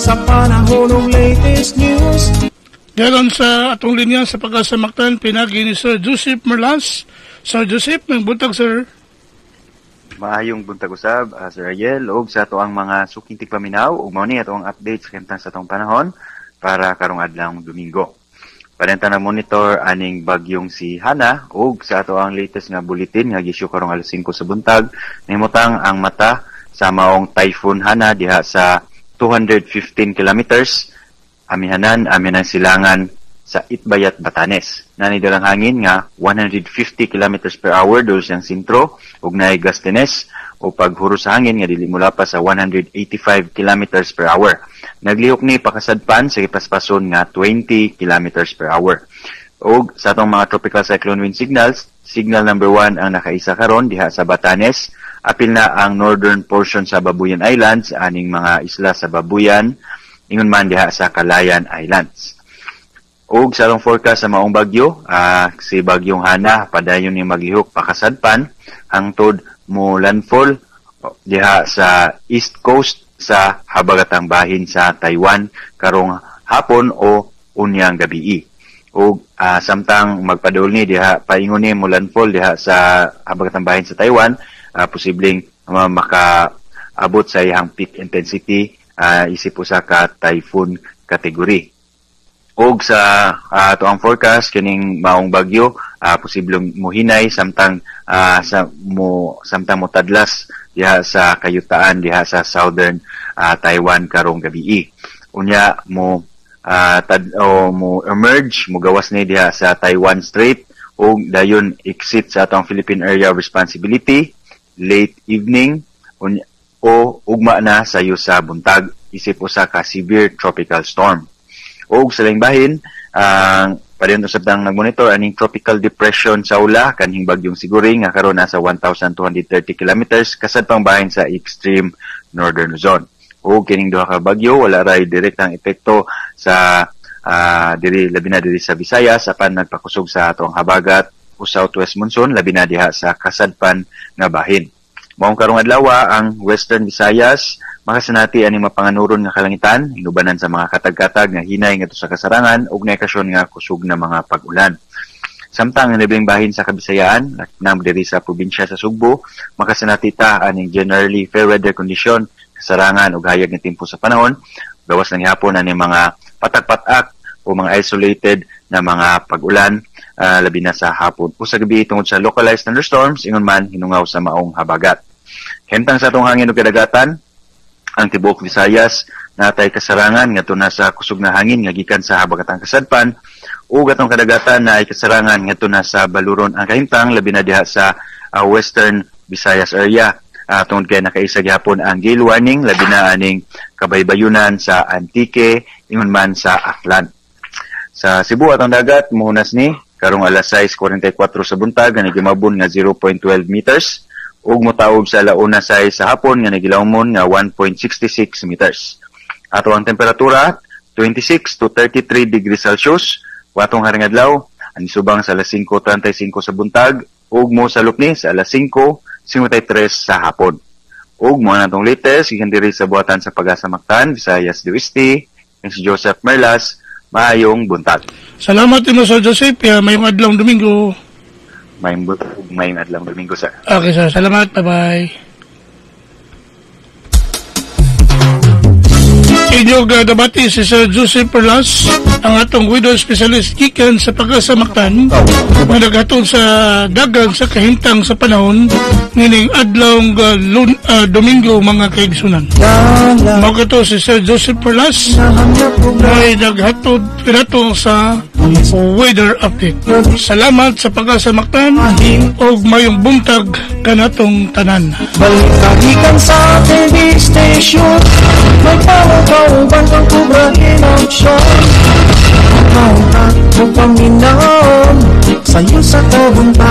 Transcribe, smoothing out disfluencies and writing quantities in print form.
sa panahon ng latest news. Dayon sa atong linya sa pagkasamaktan, pinagi ni Sir Joseph Merlas. Sir Joseph, ng buntag, sir. Maayong buntag usab, Sir Ariel, og sa ato ang mga sukintig paminaw, ug mao ni ato ang update sa kantang sa atong panahon para karong adlawng Domingo. Parenta na monitor aning bagyong si Hana, ug sa ato ang latest nga bulletin nga gisyu karong alas 5 sa buntag, nahimutang ang mata sa maong Typhoon Hana diha sa 215 kilometers, amihanan silangan sa Itbayat, Batanes. Nanidalang hangin nga 150 kilometers per hour dul siyang sintro, ug naay gastenes o paghuros sa hangin nga dili mula pa sa 185 kilometers per hour. Naglihok ni pakasadpan sa ipaspason nga 20 kilometers per hour. Og sa atong mga tropical cyclone wind signals, signal number 1 ang nakaisa karon diha sa Batanes. Apil na ang northern portion sa Babuyan Islands, aning mga isla sa Babuyan, ingon man diha sa Calayan Islands. Og sa atong forecast sa maong bagyo, si bagyong Hana padayon ni maglihok pakasadpan hangtod mo landfall diha sa east coast sa habagatang bahin sa Taiwan karong hapon o unyang gabi. Og samtang magpadul ni diha paingon ni mo landfall diha sa habagatang bahin sa Taiwan, posibleng makaabot sa iyang peak intensity isip usa ka typhoon category. Og sa ato ang forecast kining maong bagyo, posibleng muhinay samtang mo tadlas diha sa kayutaan diha sa southern Taiwan karong gabi. Unya mo emerge, mo gawas ni diha sa Taiwan Strait ug dayon exit sa atong Philippine Area of Responsibility late evening o ugma na sayo sa buntag isip usa ka severe tropical storm. Og sa laing bahin, padayon usab tang nagmonitor aning tropical depression sa ula kanhing bagyong Siguring nga karon nasa 1,230 kilometers kasad pang bahin sa extreme northern Luzon. Og kining duha ka bagyo wala ray direktang epekto sa labi na diri sa Visayas apan nagpakusog sa atong habagat o southwest monsoon labi na diha sa kasadpan nga bahin. Maong karong adlaw ang Western Visayas makasanati ani mapanganuron nga kalangitan, hinubanan sa mga katag-katag nga hinay ngadto sa kasarangan ug naikasyon nga kusog na mga pag-ulan. Samtang ang labing bahin sa Kabisayaan, nam diri sa probinsya sa Sugbo, makasanati ta aning generally fair weather condition, kasarangan ug hayag nga tempo sa panahon, gawas ng hapon ani mga patak-patak o mga isolated na mga pag-ulan labi na sa hapon. O sa gabi tungod sa localized thunderstorms, ingon man hinungaw sa maong habagat. Hentang sa atong hangin ug kadagatan, ang tibuok Visayas natay kasarangan ngadto na sa kusog na hangin nga gikan sa habagatang kasadpan ug atong kadagatan na ay kasarangan ngadto na sa baluron ang kahimtang labi na diha sa Western Visayas area. Tungod kay nakaisa gyapon ang gale warning labi na aning kabaybayunan sa Antique ingon man sa Aklan. Sa Cebu atong dagat mohunas ni karong alas 6:44 sa buntag nga nagimabon nga 0.12 meters. Ug motaob sa alauna sa hapon nga nagilawmon nga 1.66 meters. Ato ang temperatura 26 to 33 degrees Celsius. Watong haring adlaw ani subang sa alas 5:35 sa buntag ug mo salop ni sa alas 5:53 sa hapon. Ug mo natong latest gikan diri sa buhatan sa Pag-asa Mactan, Visayas del Oeste, si Joseph Merlas. Maayong buntag. Salamat mo Sir Joseph, mayong adlawng Domingo. Mayong adlawng Domingo, sir. Okay, sir. Salamat. Bye-bye. Inyong dabati si Sir Joseph Perlas, ang atong widow specialist gikan sa Pag-asa Mactan, nga naghatod sa dagang sa kahintang sa panahon nining adlawng Domingo mga kaigsunan. Mao kato si Sir Joseph Perlas ay naghatod pinato sa weather update. Salamat sa Pag-asa Mactan og mayong buntag kanatong tanan. Balik-balikan sa TV station, may pauban kang kubrahin ang show. Ang paminaon sa'yo sa kabunta.